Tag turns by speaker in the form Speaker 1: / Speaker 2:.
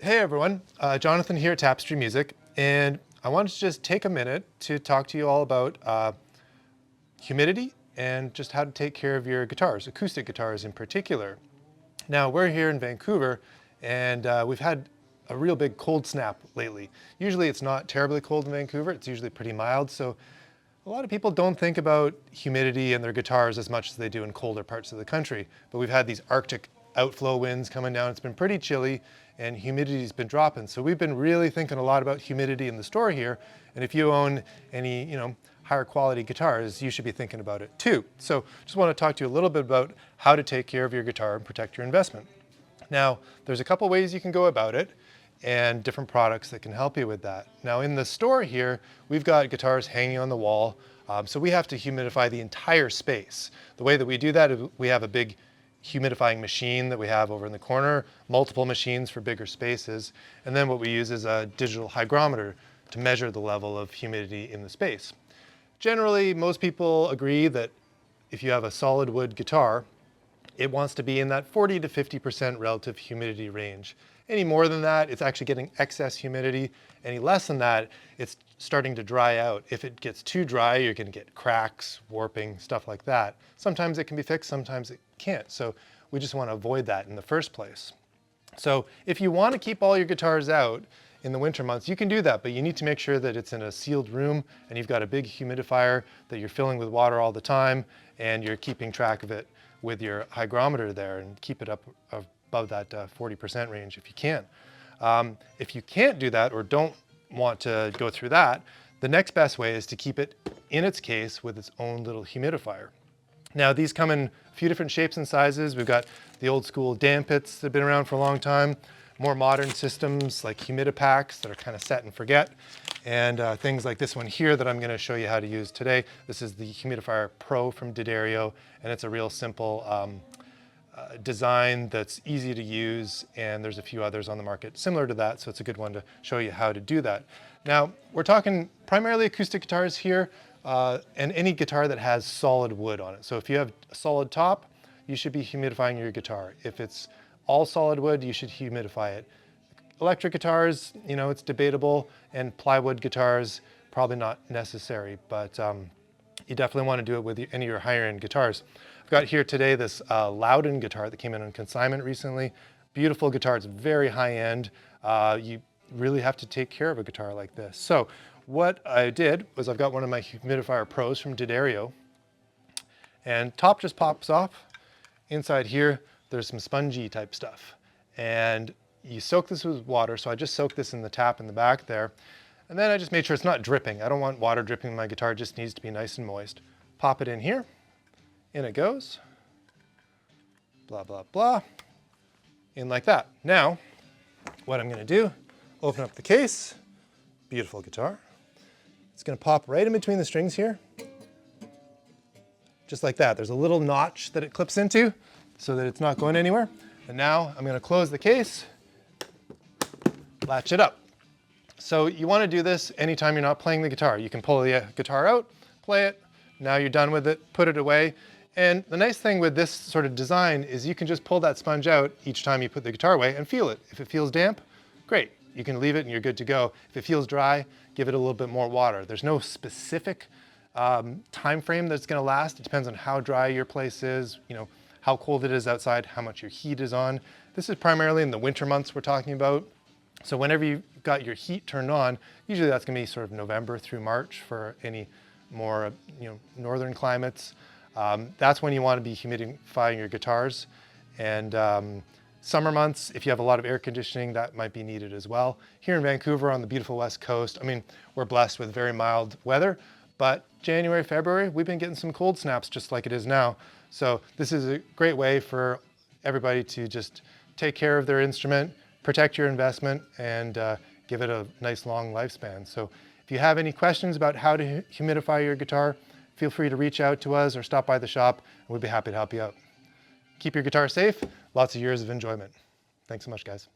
Speaker 1: Hey everyone, Jonathan here at Tapestry Music, and I wanted to just take a minute to talk to you all about humidity and just how to take care of your guitars, acoustic guitars in particular. Now we're here in Vancouver and we've had a real big cold snap lately. Usually it's not terribly cold in Vancouver, it's usually pretty mild, so a lot of people don't think about humidity in their guitars as much as they do in colder parts of the country, but we've had these Arctic outflow winds coming down. It's been pretty chilly and humidity's been dropping. So we've been really thinking a lot about humidity in the store here. And if you own any, higher quality guitars, you should be thinking about it too. So just want to talk to you a little bit about how to take care of your guitar and protect your investment. Now, there's a couple ways you can go about it and different products that can help you with that. Now in the store here, we've got guitars hanging on the wall. So we have to humidify the entire space. The way that we do that is we have a big humidifying machine that we have over in the corner, multiple machines for bigger spaces. And then what we use is a digital hygrometer to measure the level of humidity in the space. Generally, most people agree that if you have a solid wood guitar, it wants to be in that 40 to 50% relative humidity range. Any more than that, it's actually getting excess humidity. Any less than that, it's starting to dry out. If it gets too dry, you're going to get cracks, warping, stuff like that. Sometimes it can be fixed, sometimes it can't. So we just want to avoid that in the first place. So if you want to keep all your guitars out in the winter months, you can do that, but you need to make sure that it's in a sealed room and you've got a big humidifier that you're filling with water all the time and you're keeping track of it with your hygrometer there and keep it up above that 40% range if you can. If you can't do that or don't want to go through that, the next best way is to keep it in its case with its own little humidifier. Now these come in a few different shapes and sizes. We've got the old school dam pits that have been around for a long time, more modern systems like humidipacks that are kind of set and forget, and things like this one here that I'm going to show you how to use today. This is the Humidifier Pro from D'Addario, and it's a real simple design that's easy to use, and there's a few others on the market similar to that, so it's a good one to show you how to do that. Now, we're talking primarily acoustic guitars here, and any guitar that has solid wood on it. So if you have a solid top, you should be humidifying your guitar. If it's all solid wood, you should humidify it. Electric guitars, it's debatable, and plywood guitars, probably not necessary, but you definitely want to do it with any of your higher end guitars. I've got here today this Loudon guitar that came in on consignment recently. Beautiful guitar, it's very high end. You really have to take care of a guitar like this. So what I did was I've got one of my Humidifier Pros from D'Addario, and top just pops off. Inside here, there's some spongy type stuff. And you soak this with water, so I just soaked this in the tap in the back there. And then I just made sure it's not dripping. I don't want water dripping in my guitar, it just needs to be nice and moist. Pop it in here, in it goes. Blah, blah, blah. In like that. Now, what I'm gonna do, open up the case. Beautiful guitar. It's gonna pop right in between the strings here. Just like that. There's a little notch that it clips into so that it's not going anywhere. And now I'm gonna close the case, latch it up. So you wanna do this anytime you're not playing the guitar. You can pull the guitar out, play it, now you're done with it, put it away. And the nice thing with this sort of design is you can just pull that sponge out each time you put the guitar away and feel it. If it feels damp, great. You can leave it and you're good to go. If it feels dry, give it a little bit more water. There's no specific time frame that's gonna last. It depends on how dry your place is, how cold it is outside, how much your heat is on. This is primarily in the winter months we're talking about. So whenever you've got your heat turned on, usually that's gonna be sort of November through March for any more northern climates. That's when you want to be humidifying your guitars. And summer months, if you have a lot of air conditioning, that might be needed as well. Here in Vancouver on the beautiful West Coast, we're blessed with very mild weather, but January, February, we've been getting some cold snaps just like it is now. So this is a great way for everybody to just take care of their instrument, protect your investment, and give it a nice long lifespan. So if you have any questions about how to humidify your guitar, feel free to reach out to us or stop by the shop, and we'd be happy to help you out. Keep your guitar safe, lots of years of enjoyment. Thanks so much, guys.